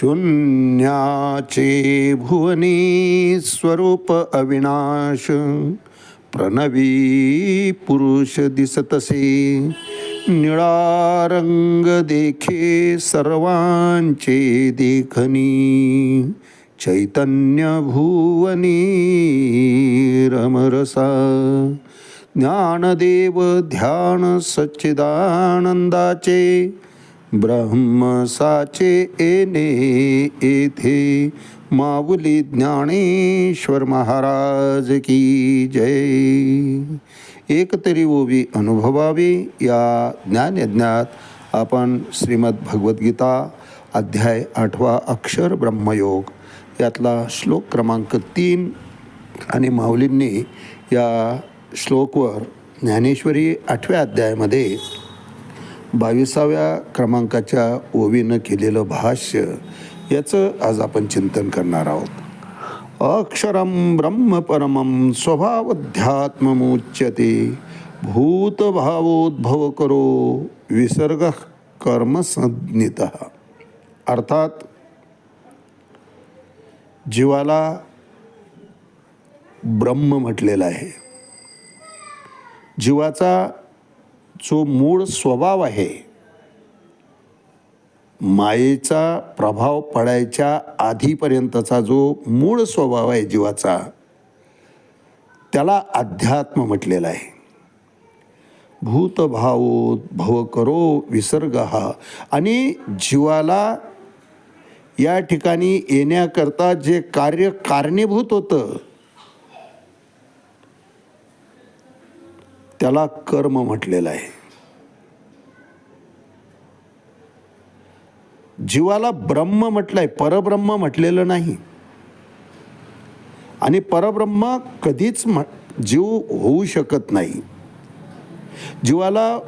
शून्याचे भुवनी स्वरूप अविनाश, प्रणवी पुरुष दिसतसे, निळा रंग देखे सर्वांचे देखनी, चैतन्य भुवनी रमरसा, ज्ञानदेव ध्यान सच्चिदानंदाचे, ब्रह्मसाचे येणे येथे, माऊली ज्ञानेश्वर महाराज की जय. एक तरी ओवी अनुभवावी या ज्ञानयज्ञात आपण श्रीमद भगवद्गीता अध्याय 8 अक्षर ब्रह्मयोग यातला श्लोक क्रमांक 3 आणि माऊलींनी या श्लोकवर ज्ञानेश्वरी 8व्या अध्यायामध्ये 22व्या क्रमांकाच्या ओवीनं केलेलं भाष्य याचं आज आपण चिंतन करणार आहोत. अक्षरं ब्रह्म परमं स्वभावध्यात्ममुच्यते, भूतभावोद्भव करो विसर्ग कर्मसंज्ञितः. अर्थात जीवाला ब्रह्म म्हटलेलं आहे. जीवाचा जो मूळ स्वभाव आहे, मायेचा प्रभाव पडायच्या आधीपर्यंतचा जो मूळ स्वभाव आहे जीवाचा, त्याला अध्यात्म म्हटलेला आहे. भूतभावोद्भव करो विसर्ग हा, आणि जीवाला या ठिकाणी येण्याकरता जे कार्य कारणीभूत होतं त्याला कर्म म्हटलेलं आहे. जीवाला ब्रह्म म्हटलंय, परब्रह्म म्हटलेलं नाही. आणि परब्रह्म कधीच जीव होऊ शकत नाही. जीवाला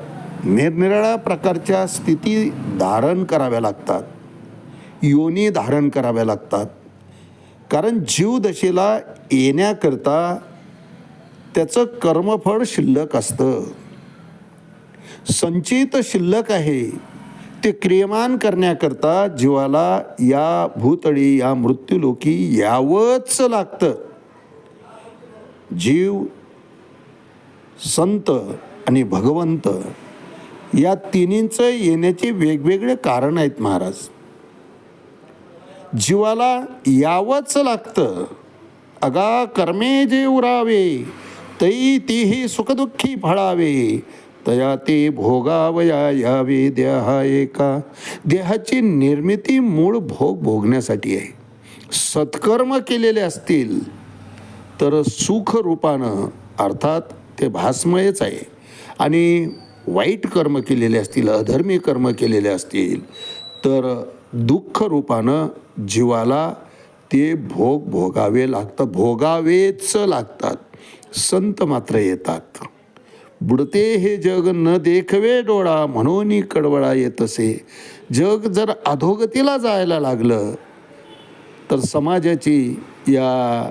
निरनिराळ्या प्रकारच्या स्थिती धारण कराव्या लागतात, योनी धारण कराव्या लागतात. कारण जीवदशेला येण्याकरता त्याचं कर्मफळ शिल्लक असतं, संचित शिल्लक आहे. ते क्रियमान करण्याकरता जीवाला या भूतळी, या मृत्यूलोकी यावंच लागतं. जीव, संत आणि भगवंत या तिन्हींचं येण्याचे वेगवेगळे कारण आहेत महाराज. जीवाला यावंच लागतं. अगा कर्मे जे उरावे, तै तीही सुखदुःखी फळावे, तया ते भोगावया यावे देहा एका. देहाची निर्मिती मूळ भोग भोगण्यासाठी आहे. सत्कर्म केलेले असतील तर सुख रूपानं, अर्थात ते भासमयच आहे. आणि वाईट कर्म केलेले असतील, अधर्मी कर्म केलेले असतील तर दुःख रूपानं जीवाला ते भोग भोगावे लागतात, भोगावेच लागतात. संत मात्र येतात. बुडते हे जग न देखवे डोळा, म्हणून कडवळा येतसे. जग जर अधोगतीला जायला लागलं तर समाजाची, या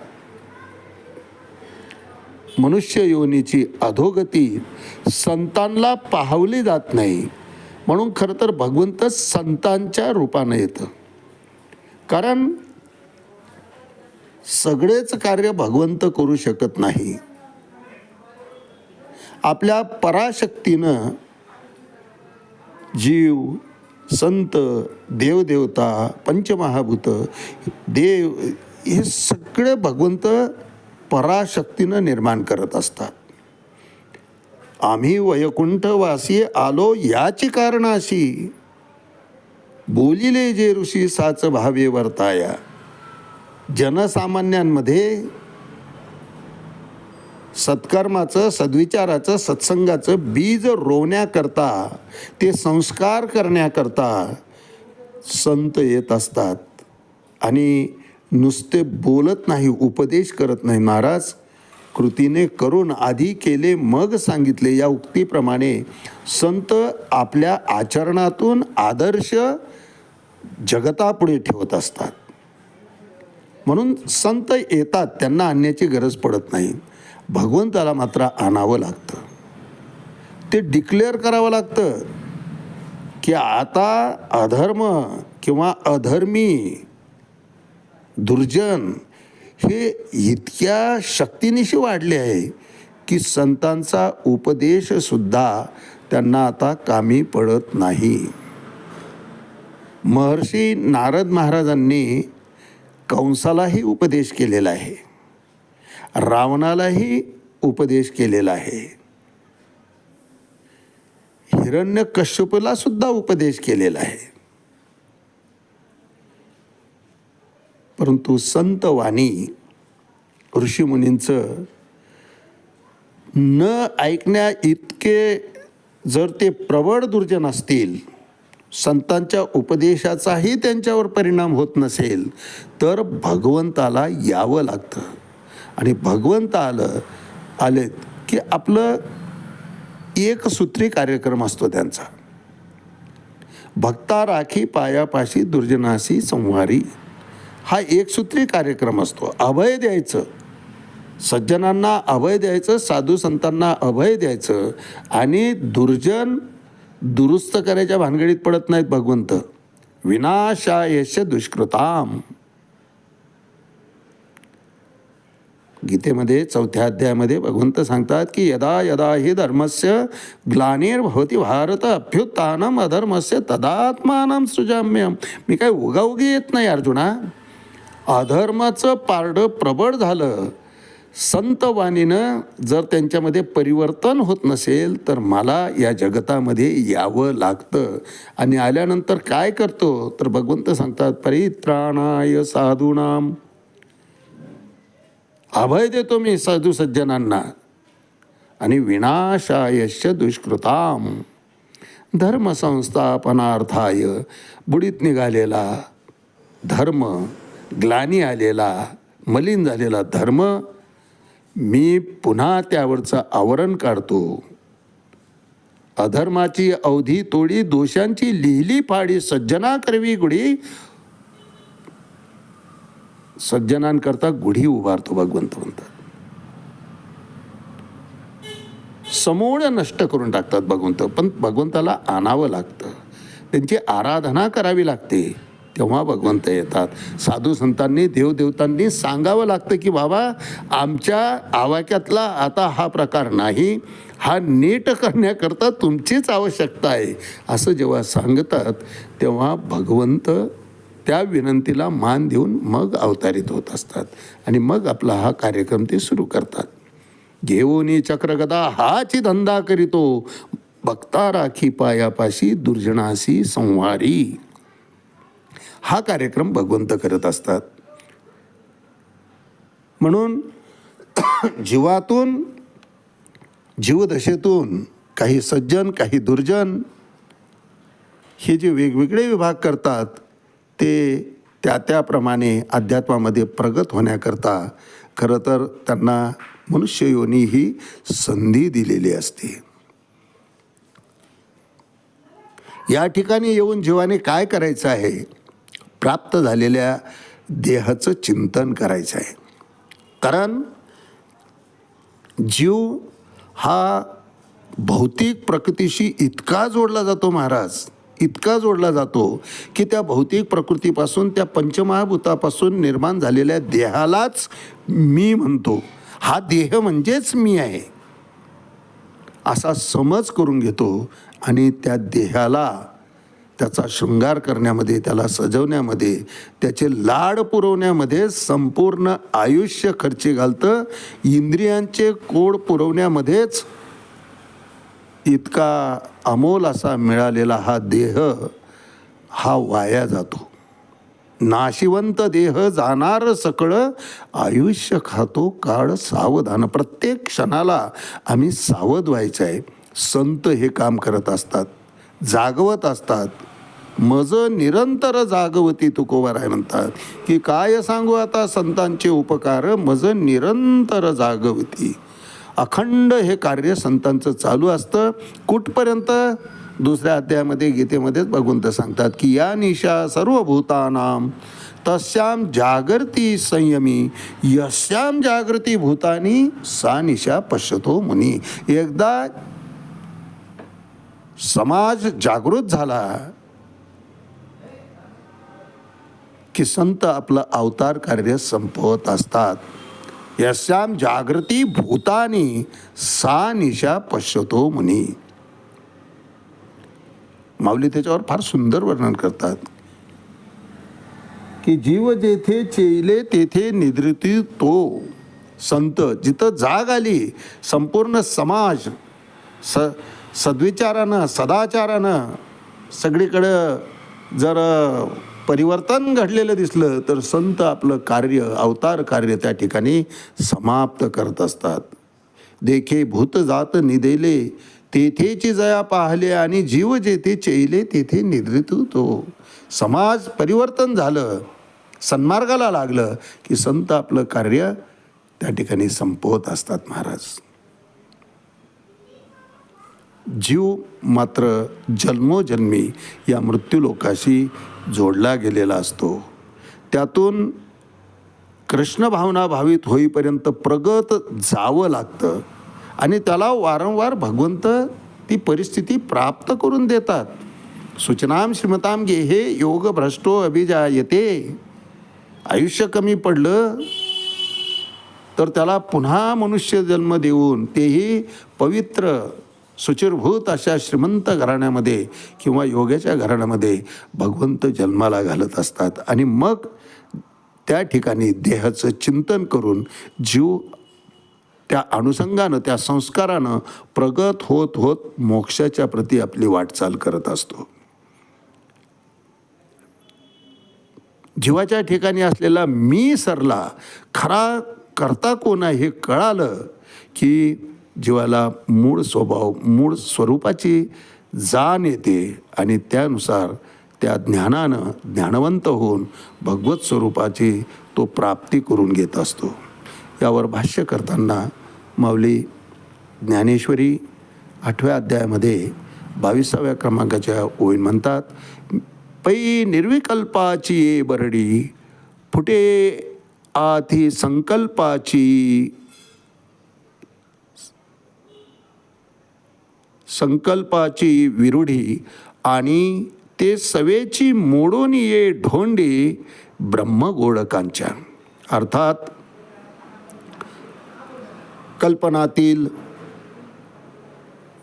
मनुष्य योनीची अधोगती संतांना पाहवली जात नाही. म्हणून खरं तर भगवंत संतांच्या रूपानं येतं. कारण सगळेच कार्य भगवंत करू शकत नाही. आपल्या पराशक्तीनं जीव, संत, देवदेवता, पंचमहाभूत, देव हे सगळे भगवंत पराशक्तीनं निर्माण करत असतात. आम्ही वैकुंठवासी आलो याची कारणाशी, बोलिले जे ऋषी साच भावे वर्ताया. जनसामान्यांमध्ये सत्कर्माचं, सद्विचाराचं, सत्संगाचं बीज रोवण्याकरता, ते संस्कार करण्याकरता संत येत असतात. आणि नुसते बोलत नाही, उपदेश करत नाही. महाराज कृतीने करून आधी केले मग सांगितले या उक्तीप्रमाणे संत आपल्या आचरणातून आदर्श जगतापुढे ठेवत असतात. म्हणून संत येतात, त्यांना आणण्याची गरज पडत नाही. भगवंताला मात्र आणावं लागतं. ते डिक्लेअर करावं लागतं की आता अधर्म किंवा अधर्मी दुर्जन हे इतक्या शक्तीनिशी वाढले आहे की संतांचा उपदेशसुद्धा त्यांना आता कामी पडत नाही. महर्षी नारद महाराजांनी कंसालाही उपदेश केलेला आहे, रावणालाही उपदेश केलेला आहे, हिरण्यकश्यपूला सुद्धा उपदेश केलेला आहे. परंतु संत वाणी ऋषीमुनींचं न ऐकण्या इतके जर ते प्रबळ दुर्जन असतील, संतांच्या उपदेशाचाही त्यांच्यावर परिणाम होत नसेल, तर भगवंताला यावं लागतं. आणि भगवंत आलेत की आपलं एकसूत्री कार्यक्रम असतो त्यांचा. भक्ता राखी पायापाशी दुर्जनाशी संहारी, हा एकसूत्री कार्यक्रम असतो. अभय द्यायचं, सज्जनांना अभय द्यायचं, साधू संतांना अभय द्यायचं, आणि दुर्जन दुरुस्त करायच्या भानगडीत पडत नाहीत भगवंत. विनाशायस्य दुष्कृताम, गीतेमध्ये 4थ्या अध्यायामध्ये भगवंत सांगतात की यदा यदा हि धर्मस्य ग्लानिर्भवति भारत अभ्युत्थानम अधर्मस्य तदात्मानं सृजाम्यहम्. मी काय उगाउगी येत नाही अर्जुना. अधर्माचं पारडं प्रबळ झालं, संतवाणीनं जर त्यांच्यामध्ये परिवर्तन होत नसेल तर मला या जगतामध्ये यावं लागतं. आणि आल्यानंतर काय करतो तर भगवंत सांगतात परित्राणाय साधूनाम, अभय देतो मी साधू सज्जनांना, आणि विनाशायश्च दुष्कृताम, धर्मसंस्थापनार्थाय, बुडीत निघालेला धर्म, ग्लानी आलेला मलिन झालेला धर्म मी पुन्हा त्यावरचं आवरण काढतो. अधर्माची अवधी तोडी, दोषांची लिहिली फाडी, सज्जना करवी गुढी, सज्जनांकरता गुढी उभारतो भगवंत म्हणतात. समूळ नष्ट करून टाकतात भगवंत. पण भगवंताला आणावं लागतं, त्यांची आराधना करावी लागते, तेव्हा भगवंत येतात. साधू संतांनी देवदेवतांनी सांगावं लागतं की बाबा आमच्या आवाक्यातला आता हा प्रकार नाही, हा नीट करण्याकरता तुमचीच आवश्यकता आहे, असं जेव्हा सांगतात तेव्हा भगवंत त्या विनंतीला मान देऊन मग अवतारित होत असतात. आणि मग आपला हा कार्यक्रम ते सुरू करतात. घेऊनी चक्रगदा हाची धंदा करीतो, भक्ता राखी पायापाशी दुर्जनाशी संहारी, हा कार्यक्रम भगवंत करत असतात. म्हणून जीवातून, जीवदशेतून काही सज्जन काही दुर्जन हे जे वेगवेगळे विभाग करतात ते त्याप्रमाणे अध्यात्मामध्ये प्रगत होण्याकरता खरं तर त्यांना मनुष्य योनी ही संधी दिलेली असते. या ठिकाणी येऊन जीवाने काय करायचं आहे, प्राप्त झालेल्या देहाचं चिंतन करायचं आहे. कारण जीव हा भौतिक प्रकृतीशी इतका जोडला जातो महाराज, इतका जोडला जातो की त्या भौतिक प्रकृतीपासून, त्या पंचमहाभूतापासून निर्माण झालेल्या देहालाच मी म्हणतो. हा देह म्हणजेच मी आहे असा समज करून घेतो. आणि त्या देहाला त्याचा शृंगार करण्यामध्ये, त्याला सजवण्यामध्ये, त्याचे लाड पुरवण्यामध्ये संपूर्ण आयुष्य खर्ची घालतं. इंद्रियांचे कोड पुरवण्यामध्येच इतका अमोल असा मिळालेला हा देह हा वाया जातो. नाशिवंत देह जाणार सकळ, आयुष्य खातो काळ सावधान. प्रत्येक क्षणाला आम्ही सावध व्हायचं आहे. संत हे काम करत असतात, जागवत असतात. मज निरंतर जागवती तुकोबाराय म्हणतात की काय सांगू आता संतांचे उपकार, मज निरंतर जागवती. अखंड हे कार्य संतांचं चालू असतं. कुठपर्यंत? दुसऱ्या अध्यायामध्ये गीतेमध्येच भगवंत सांगतात की या निशा सर्वभूतानां तस्याम जागृती संयमी, यस्याम जागृती भूतानी सा निशा पश्यतो मुनी. एकदा समाज जागृत झाला की संत आपलं अवतार कार्य संपवत असतात. यस्याम जागृती भूतानी सा निशा पश्यतो मुनी. माऊली त्याच्यावर फार सुंदर वर्णन करतात की जीव जेथे चेले तेथे निद्रिती तो. संत जिथं जाग आली, संपूर्ण समाज सद्विचारानं सदाचारानं सगळीकडं जर परिवर्तन घडलेलं दिसलं तर संत आपलं कार्य अवतार कार्य त्या ठिकाणी समाप्त करत असतात. देखे भूत जात निदेले तेथेची जया पाहले आणि जीव जेथे चेले तेथे निद्रित तो. समाज परिवर्तन झालं, सन्मार्गाला लागलं की संत आपलं कार्य त्या ठिकाणी संपवत असतात महाराज. जीव मात्र जन्मोजन्मी या मृत्यूलोकाशी जोडला गेलेला असतो. त्यातून कृष्ण भावना भावित होईपर्यंत प्रगत जावं लागतं आणि त्याला वारंवार भगवंत ती परिस्थिती प्राप्त करून देतात. सूचनाम श्रीमताम गेहे योग भ्रष्टो अभिजायते. आयुष्य कमी पडलं तर त्याला पुन्हा मनुष्य जन्म देऊन तेही पवित्र सुचिरभूत अशा श्रीमंत घराण्यामध्ये किंवा योग्याच्या घराण्यामध्ये भगवंत जन्माला घालत असतात. आणि मग त्या ठिकाणी देहाचं चिंतन करून जीव त्या अनुषंगानं त्या संस्कारानं प्रगत होत होत मोक्षाच्या प्रती आपली वाटचाल करत असतो. जीवाच्या ठिकाणी असलेला मी सरला, खरा करता कोण आहे हे कळालं की जीवाला मूळ स्वभाव मूळ स्वरूपाची जाण येते आणि त्यानुसार त्या ज्ञानानं ज्ञानवंत होऊन भगवत स्वरूपाची तो प्राप्ती करून घेत असतो. यावर भाष्य करताना माऊली ज्ञानेश्वरी 8व्या अध्यायामध्ये 22व्या क्रमांकाच्या ओळी म्हणतात, पै निर्विकल्पाची ये बरडी फुटे आधी संकल्पाची विरुढी आणि ते सवेची मोडून ये ढोंडी ब्रह्मगोडकांच्या. अर्थात कल्पनातील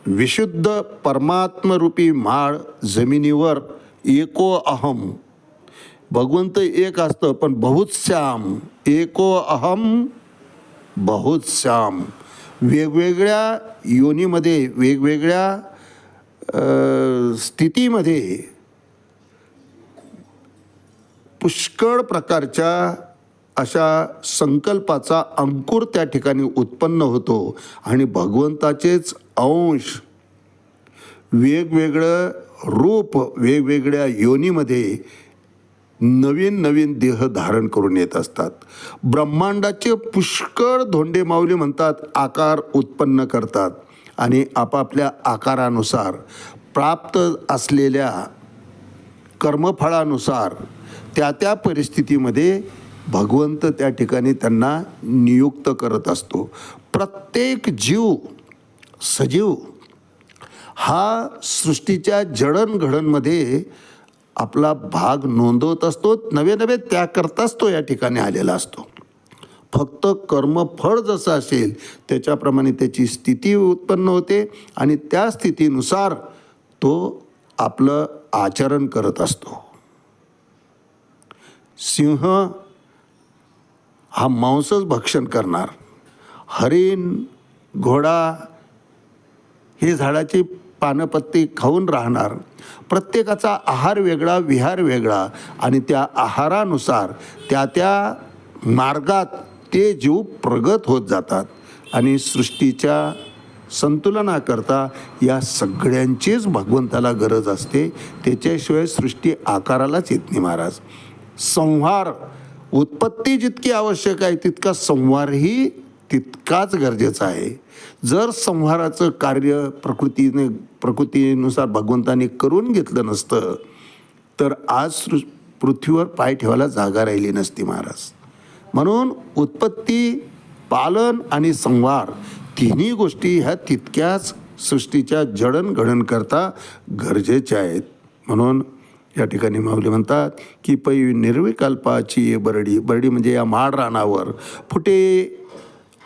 विशुद्ध परमात्मरूपी माळ जमिनीवर एको अहम, भगवंत एक असतं पण बहुत श्याम, एको अहम बहुत श्याम, वेगवेगळ्या योनीमध्ये वेगवेगळ्या स्थितीमध्ये पुष्कळ प्रकारच्या अशा संकल्पाचा अंकुर त्या ठिकाणी उत्पन्न होतो आणि भगवंताचेच अंश वेगवेगळं रूप वेगवेगळ्या योनीमध्ये नवीन नवीन देह धारण करून येत असतात. ब्रह्मांडाचे पुष्कळ धोंडे माऊली म्हणतात आकार उत्पन्न करतात आणि आपापल्या आकारानुसार प्राप्त असलेल्या कर्मफळानुसार त्या त्या परिस्थितीमध्ये भगवंत त्या ठिकाणी त्यांना नियुक्त करत असतो. प्रत्येक जीव सजीव हा सृष्टीच्या जडणघडणमध्ये आपला भाग नोंदवत असतो. नवे नवे त्याकरताच तो या ठिकाणी आलेला असतो. फक्त कर्मफळ जसं असेल त्याच्याप्रमाणे त्याची स्थिती उत्पन्न होते आणि त्या स्थितीनुसार तो आपलं आचरण करत असतो. सिंह हा मांसच भक्षण करणार, हरिण घोडा हे झाडाची पानपत्ती खाऊन राहणार. प्रत्येकाचा आहार वेगळा विहार वेगळा आणि त्या आहारानुसार त्या त्या मार्गात ते जीव प्रगत होत जातात आणि सृष्टीच्या संतुलनाकरता या सगळ्यांचीच भगवंताला गरज असते. त्याच्याशिवाय सृष्टी आकारालाच येत नाही महाराज. संहार उत्पत्ती जितकी आवश्यक आहे तितका संहारही तितकाच गरजेचा आहे. जर संहाराचं कार्य प्रकृतीनुसार भगवंताने करून घेतलं नसतं तर आज पृथ्वीवर पाय ठेवायला जागा राहिली नसती महाराज. म्हणून उत्पत्ती पालन आणि संहार तिन्ही गोष्टी ह्या तितक्याच सृष्टीच्या जडणघडणकरता गरजेच्या आहेत. म्हणून या ठिकाणी माऊली म्हणतात की पै निर्विकल्पाची ये बरडी, बरडी म्हणजे या माड रानावर फुटे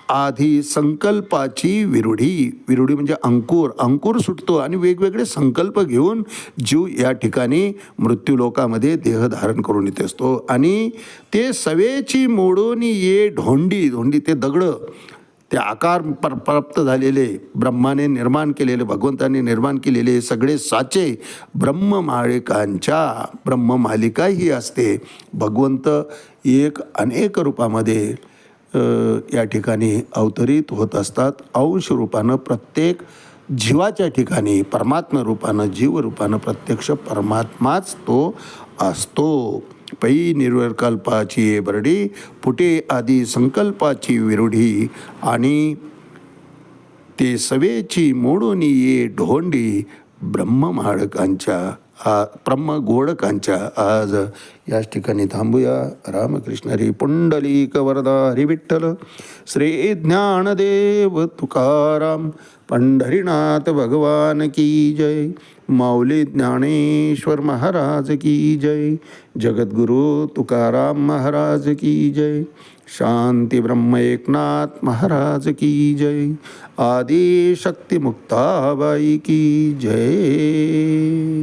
आधी संकल्पाची विरुढी, विरुढी म्हणजे अंकुर, अंकुर सुटतो आणि वेगवेगळे संकल्प घेऊन जीव या ठिकाणी मृत्यूलोकामध्ये देह धारण करून येत असतो. आणि ते सवेची मोडून ये ढोंडी, ढोंडी ते दगडं, ते आकार प्राप्त झालेले, ब्रह्माने निर्माण केलेले, भगवंताने निर्माण केलेले सगळे साचे ब्रह्ममालिकांच्या, ब्रह्ममालिका ही असते. भगवंत एक अनेक रूपामध्ये या ठिकाणी अवतरित होत असतात. अंश रूपानं प्रत्येक जीवाच्या ठिकाणी, परमात्मा रूपानं, जीवरूपानं प्रत्यक्ष परमात्माच तो असतो. पै निर्विकल्पाची बरडी फुटे आधी संकल्पाची विरुढी, आणि ते सवेची मोडून ये ढोंडी ब्रह्ममाडकांच्या, ब्रह्मगोडकांच्या. आज याच ठिकाणी थांबूया. रामकृष्ण हरी. पुंडलिक वरदा हरी विठ्ठल. श्री ज्ञानदेव तुकाराम पंढरीनाथ भगवान की जय. माऊली ज्ञानेश्वर महाराज की जय. जगद्गुरु तुकाराम महाराज की जय. शांती ब्रह्म एकनाथ महाराज की जय. आदि शक्ती मुक्ताबाई की जय.